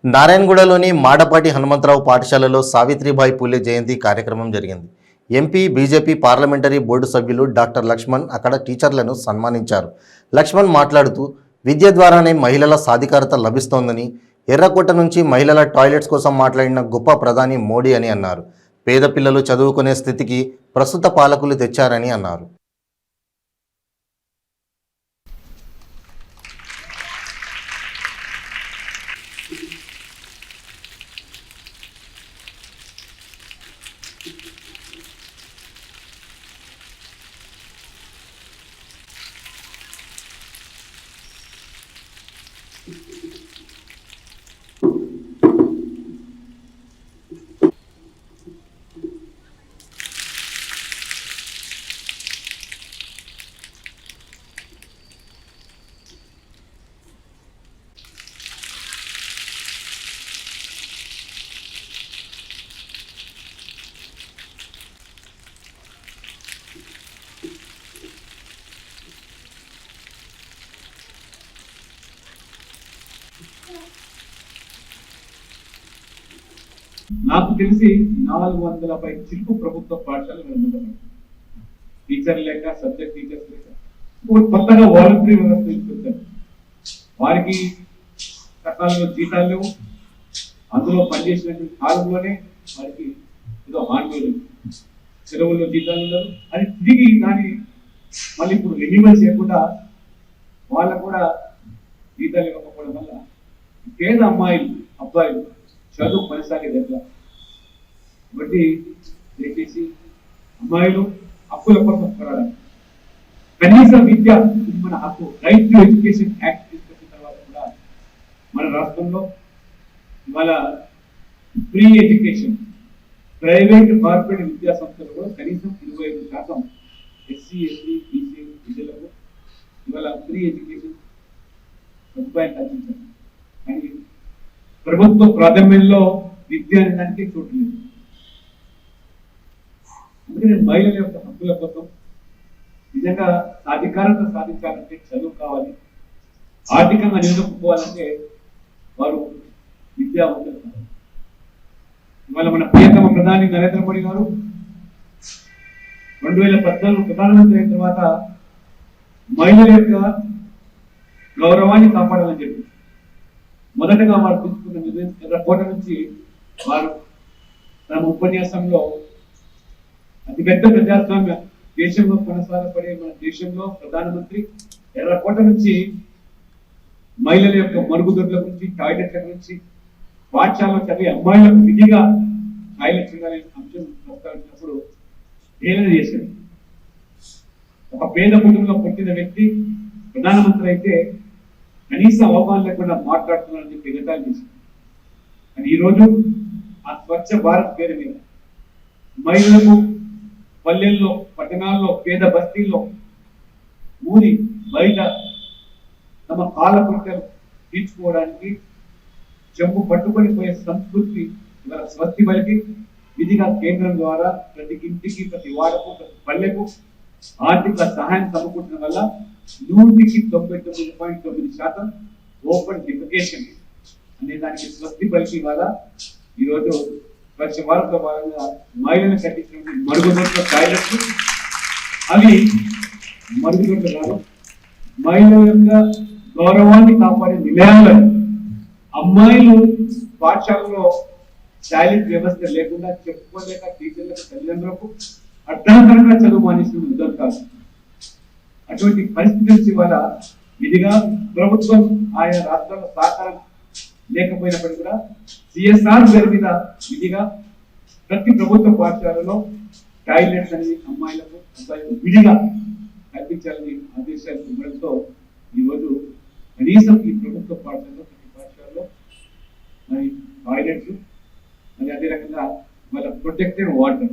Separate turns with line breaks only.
నారాయణగూడలోని మాడపాటి హనుమంతరావు పాఠశాలలో సావిత్రిబాయి పూలే జయంతి కార్యక్రమం జరిగింది. ఎంపీ బీజేపీ పార్లమెంటరీ బోర్డు సభ్యులు డాక్టర్ లక్ష్మణ్ అక్కడ టీచర్లను సన్మానించారు. లక్ష్మణ్ మాట్లాడుతూ విద్య ద్వారానే మహిళల సాధికారత లభిస్తోందని, ఎర్రకోట నుంచి మహిళల టాయిలెట్స్ కోసం మాట్లాడిన గొప్ప ప్రధాని మోడీ అని అన్నారు. పేద పిల్లలు చదువుకునే స్థితికి ప్రస్తుత పాలకులు తెచ్చారని అన్నారు.
నాకు తెలిసి 400 చిలుపు ప్రభుత్వ పాఠశాలలు టీచర్ లేక, సబ్జెక్ట్ టీచర్స్ లేక, కొత్తగా వాలంటరీ వ్యవస్థ తీసుకొచ్చారు. వారికి సకాలంలో జీతాలు లేవు. అందులో పనిచేసినటువంటి కాలంలోనే వారికి ఏదో హాండ్లు సెలవుల్లో జీతాలు ఉండవు. అది తిరిగి దాన్ని మళ్ళీ ఇప్పుడు రెన్యువల్ చేయకుండా వాళ్ళకు కూడా జీతాలు ఇవ్వకపోవడం వల్ల పేద అమ్మాయిలు, అబ్బాయిలు చదువు కొనసాగేది ఎట్లా? కాబట్టి దయచేసి అమ్మాయిలు హక్కుల కోసం పోరాడాలి. కనీస విద్య మన హక్కు. రైట్ టు ఎడ్యుకేషన్ యాక్ట్ తీసుకొచ్చిన తర్వాత కూడా మన రాష్ట్రంలో ఇవాళ ఫ్రీ ఎడ్యుకేషన్, ప్రైవేట్ కార్పొరేట్ విద్యా సంస్థలు కూడా కనీసం 25% ఎస్సీ, ఎస్టీ, బీసీ విద్యలకు ఇవాళ ఫ్రీ ఎడ్యుకేషన్ సదుపాయం కల్పించారు. కానీ ప్రభుత్వ ప్రాధాన్యంలో విద్య అనడానికి చోటు లేదు. అందుకని మహిళల యొక్క హక్కుల కోసం నిజంగా సాధికారత సాధించాలంటే చదువు కావాలి. ఆర్థికంగా నిలదొక్కుకోవాలంటే వారు విద్యావంతులు కావాలి. ఇవాళ మన ప్రియతమ ప్రధాని నరేంద్ర మోడీ గారు 2014 ప్రధానమంత్రి అయిన తర్వాత మహిళల యొక్క గౌరవాన్ని కాపాడాలని చెప్పి మొదటగా వారు తీసుకున్న నిర్ణయం ఎర్రకోట నుంచి వారు తమ ఉపన్యాసంలో అతిపెద్ద ప్రజాస్వామ్య దేశంలో కొనసాగపడే మన దేశంలో ప్రధానమంత్రి ఎర్రకోట నుంచి మహిళల యొక్క మరుగుదొడ్ల గురించి, టాయిలెట్ల గురించి, పాఠశాలలో చదివే అమ్మాయిలకు విధిగా టాయిలెట్స్ ఉండాలనే అంశం ప్రస్తావించినప్పుడు హేళన చేశారు. ఒక పేద కుటుంబంలో పుట్టిన వ్యక్తి ప్రధానమంత్రి అయితే కనీస అవగాహన లేకుండా మాట్లాడుతున్నారని చెప్పి ఎగతాళి చేశారు. కానీ ఈరోజు ఆ స్వచ్ఛ భారత్ పేరు మీద మహిళలకు పల్లెల్లో, పట్టణాల్లో, పేద బస్తీల్లో ఊరి బయట తమ కాళ్ళ పుట్టలు తీర్చుకోవడానికి చెంపు పట్టుకొని పోయే సంస్కృతి ఇవాళ స్వస్తి బలికి విధిగా కేంద్రం ద్వారా ప్రతి ఇంటికి, ప్రతి వాడకు, ప్రతి పల్లెకు ఆర్థిక సహాయం సమకూర్చడం వల్ల 99.9% ఓపెన్ డిఫికేషన్ అనే దానికి స్వస్తి పలికి ఇవాళ ఈరోజు స్వచ్ఛ భారత్లో భాగంగా మహిళలు కట్టించిన మరుగుదొడ్ల టాయిలెట్లు, అవి మరుగుదొడ్లు కాదు, మహిళల యొక్క గౌరవాన్ని కాపాడే నిలయాలు. అమ్మాయిలు పాఠశాలలో టాయిలెట్ వ్యవస్థ లేకుండా చెప్పుకోలేక టీచర్లకు, తల్లిదండ్రులకు అర్ధాంతరంగా చదువు మానేసిన ఉద్యోగం కాదు. అటువంటి పరిస్థితి నుంచి ఇవాళ విధిగా ప్రభుత్వం ఆయా రాష్ట్రాల సహకారం లేకపోయినప్పటికీ కూడా సిఎస్ఆర్ పేరు మీద విధిగా ప్రతి ప్రభుత్వ పాఠశాలలో టాయిలెట్స్ అనేది అమ్మాయిలకు, అబ్బాయిలకు విధిగా కల్పించాలని ఆదేశాలు ఇవ్వడంతో ఈరోజు కనీసం ఈ ప్రభుత్వ పాఠశాలలో, ప్రతి పాఠశాలలో మరి టాయిలెట్స్, మరి అదే రకంగా వాళ్ళ ప్రొటెక్టెడ్ వాటర్